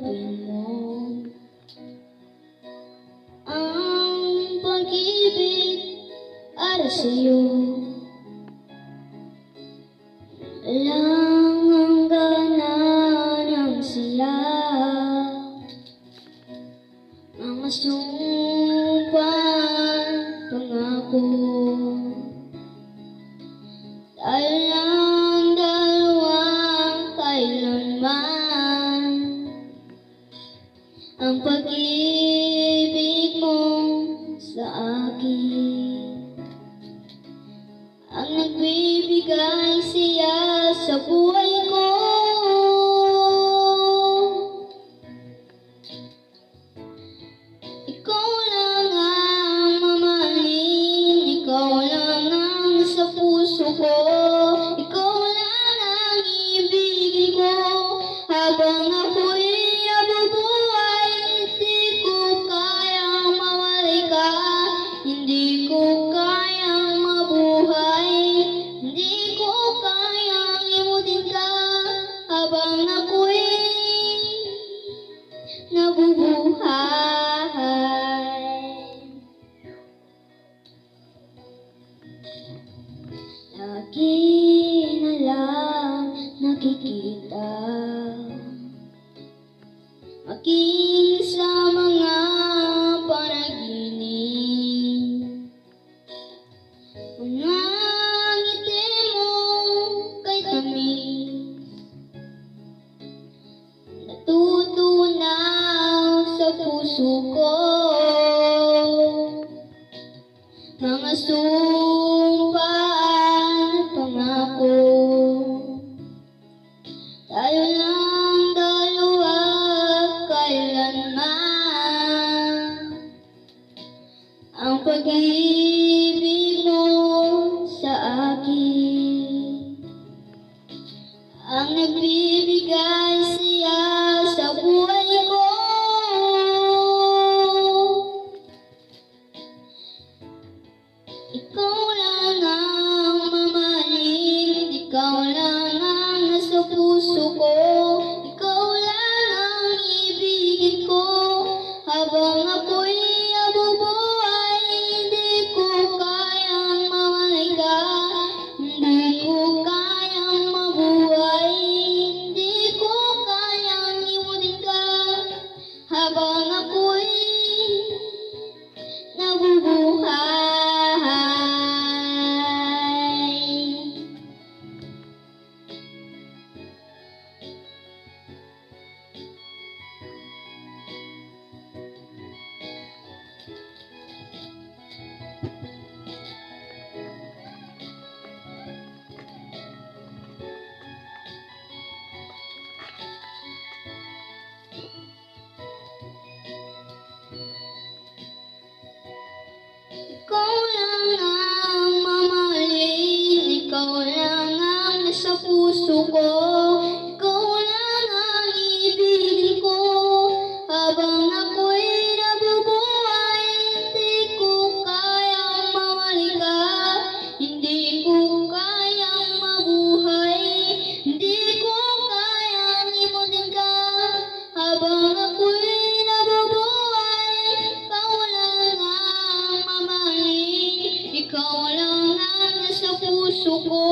tanggapin mo ang pag-ibig para sa'yo. Walang hangganan ang siya, mga sumpang pangako. Tayo lang dalawang kailanman, ang pag-ibig mo sa akin ang nagbibigay siya sa buhay ko. Ikaw lang ang mamahalin, ikaw lang ang sa puso ko, ikaw lang ang ibigin ko habang ako'y nabubuhay. Hindi ko kayang mawalay ka, hindi ko kayang mabuhay, hindi ko kayang limutin ka habang ako'y nabubuhay. Lagi na lang nakikita, maging sa mga panaginip, mga ngiti mo kay tamis, natutunaw sa puso ko, mga sumpa at pangako. Tayo lang dalawa kailanman, ang pag-ibig mo sa akin ang nagbibigay siya sa buhay ko. Ikaw lang ang mamahalin, ikaw lang ang nasa puso ko, ikaw lang ang ibigin ko habang ako'y nabubuhay. Hindi ko kayang mawalay ka, hindi ko kayang mabuhay, hindi ko kayang limutin ka habang ako'y nabubuhay. Ikaw lang ang mamahalin, ikaw lang ang nasa puso ko, ikaw lang ang ibigin ko habang ako'y nabubuhay. Hindi ko kayang mawalay ka, hindi ko kayang mabuhay, hindi ko kayang limutin ka habang ako'y nabubuhay. Ikaw lang ang mamahalin, ikaw lang ang nasa puso ko,